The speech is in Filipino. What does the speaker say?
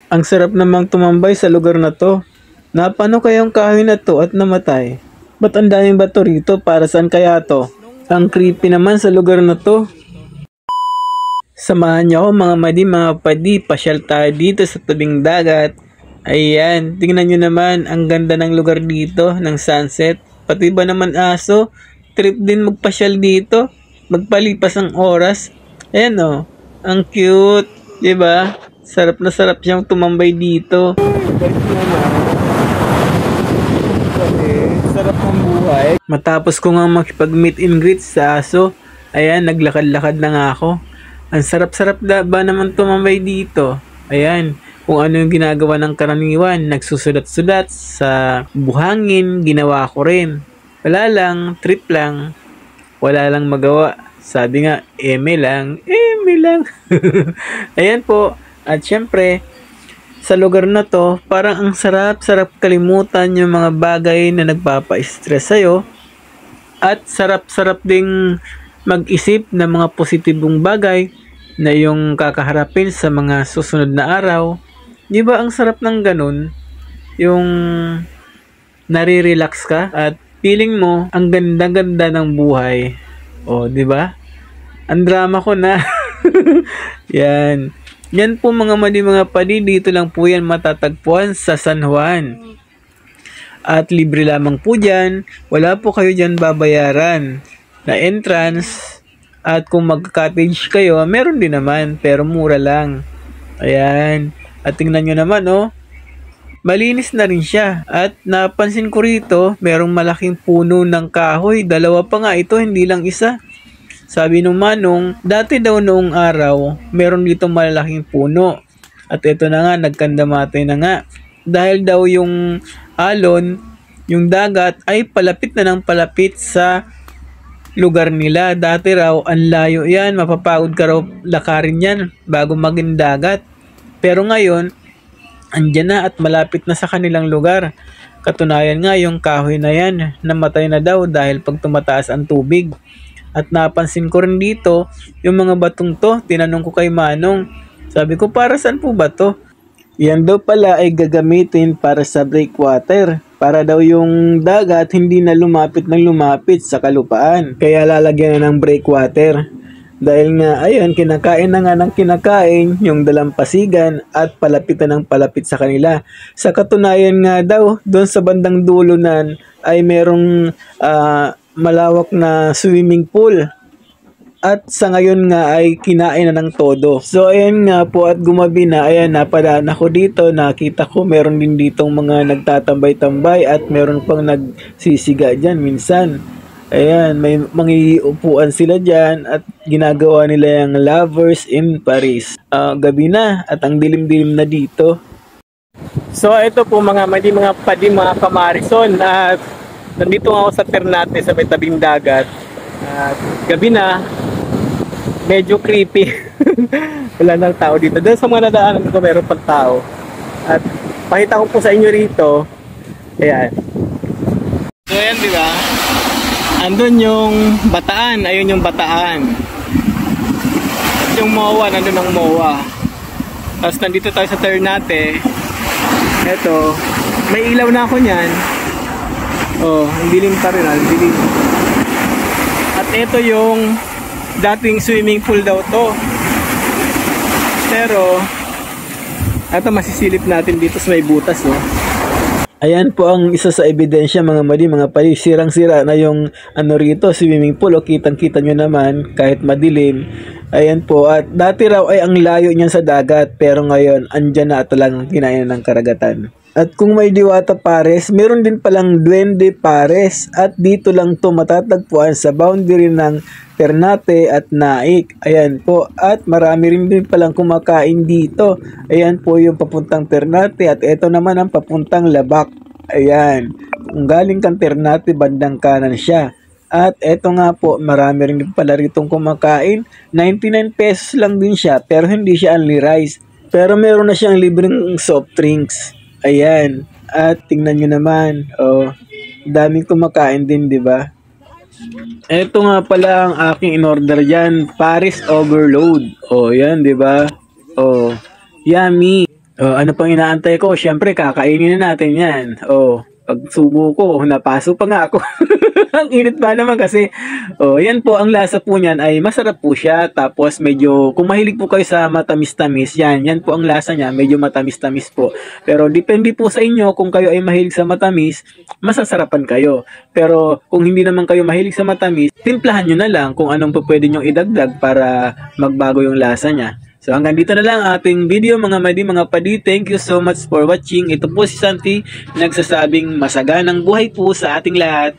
Ang sarap namang tumambay sa lugar na to. Napano kayang kahoy na to at namatay? Ba't ang daming bato rito? Para saan kaya to? Ang creepy naman sa lugar na to. Samahan niyo ako mga madi, mga padi. Pasyal tayo dito sa tabing dagat. Ayan, tingnan nyo naman. Ang ganda ng lugar dito, ng sunset. Pati ba naman aso? Trip din magpasyal dito. Magpalipas ang oras. Ayan oh, ang cute. Diba? Sarap na sarap siyang tumambay dito. Sarap ng buhay. Matapos ko nga makipag-meet and greet sa aso, ayan, naglakad-lakad na nga ako. Ang sarap-sarap ba naman tumambay dito? Ayan, kung ano yung ginagawa ng karaniwan, nagsusulat-sulat sa buhangin, ginawa ko rin. Wala lang, trip lang, wala lang magawa. Sabi nga, eme lang. Ayan po. At syempre, sa lugar na to, parang ang sarap-sarap kalimutan yung mga bagay na nagpapa-stress sa'yo. At sarap-sarap ding mag-isip ng mga positibong bagay na yung kakaharapin sa mga susunod na araw. Di ba ang sarap ng ganun? Yung nare-relax ka at feeling mo ang ganda-ganda ng buhay. O, di ba? Ang drama ko na. Yan. Yan po mga madi mga padi, dito lang po yan matatagpuan sa San Juan. At libre lamang po dyan, wala po kayo dyan babayaran na entrance. At kung mag-cottage kayo, meron din naman, pero mura lang. Ayan. At tingnan nyo naman, oh. Malinis na rin siya. At napansin ko rito, merong malaking puno ng kahoy. Dalawa pa nga ito, hindi lang isa. Sabi nung manong, dati daw noong araw, meron dito malalaking puno. At ito na nga, nagkandamatay na nga. Dahil daw yung alon, yung dagat, ay palapit na ng palapit sa lugar nila. Dati raw, ang layo yan, mapapagod ka raw lakarin yan bago maging dagat. Pero ngayon, andyan na at malapit na sa kanilang lugar. Katunayan nga, yung kahoy na yan, namatay na daw dahil pag tumataas ang tubig. At napansin ko rin dito, yung mga batong to, tinanong ko kay Manong. Sabi ko, para saan po ba to? Yan daw pala ay gagamitin para sa breakwater. Para daw yung dagat hindi na lumapit sa kalupaan. Kaya lalagyan na ng breakwater. Dahil nga, ayun, kinakain na nga ng kinakain yung dalampasigan at palapit na ng palapit sa kanila. Sa katunayan nga daw, doon sa bandang dulo nan ay merong malawak na swimming pool. At sa ngayon nga ay kinain na ng todo. So ayan nga po at gumabi na, ayan napadaan ako dito, nakita ko meron din ditong mga nagtatambay-tambay at meron pang nagsisiga dyan minsan. Ayan, may mangiupuan sila dyan at ginagawa nila yung lovers in Paris. Gabi na at ang dilim-dilim na dito. So ito po mga padi, mga kamarison, at nandito ako sa Ternate sa may tabing dagat. At gabi na, medyo creepy. Wala nang tao dito. Doon sa mga nadaanan ko meron pang tao. At pakita ko po sa inyo rito. Ayan. So ayan, di ba? Andun yung Bataan. Ayun yung Bataan. At yung MOA, nandun ang MOA. Tapos nandito tayo sa Ternate. Eto, may ilaw na ako niyan. Oh, ang dilim pa rin, ang dilim. At ito yung dating swimming pool daw to. Pero ito masisilip natin dito sa may butas, no. Ayan po ang isa sa ebidensya mga pali, sirang-sira na yung rito, swimming pool. O kitang-kita nyo naman kahit madilim. Ayan po, at dati raw ay ang layo niyan sa dagat, pero ngayon andyan na talagang kinain ng karagatan. At kung may Diwata Pares, meron din palang Duende Pares, at dito lang to matatagpuan sa boundary ng Ternate at Naik. Ayan po, at marami rin din palang kumakain dito. Ayan po yung papuntang Ternate, at ito naman ang papuntang Labak. Ayan, kung galing kang Ternate, bandang kanan siya. At eto nga po, marami rin pala ritong kumakain. 99 pesos lang din siya, pero hindi siya only rice. Pero meron na siyang libreng soft drinks. Ayan. At tingnan nyo naman. Oh, daming kumakain din, di ba? Eto nga pala ang aking in-order dyan. Paris Overload. Oh, yan, di ba? Oh, yummy. Oh, ano pang inaantay ko? Siyempre, kakainin na natin yan. Oh, pag subo ko, napaso pa nga ako. Ang init pa naman kasi. Oh, yan po, ang lasa po niyan ay masarap po siya. Tapos medyo, kung mahilig po kayo sa matamis-tamis, yan po ang lasa niya, medyo matamis-tamis po. Pero depende po sa inyo, kung kayo ay mahilig sa matamis, masasarapan kayo. Pero kung hindi naman kayo mahilig sa matamis, timplahan nyo na lang kung anong po pwede nyong idagdag para magbago yung lasa niya. So hanggang dito na lang ang ating video mga madi, mga padi. Thank you so much for watching. Ito po si Santi, nagsasabing masaganang buhay po sa ating lahat.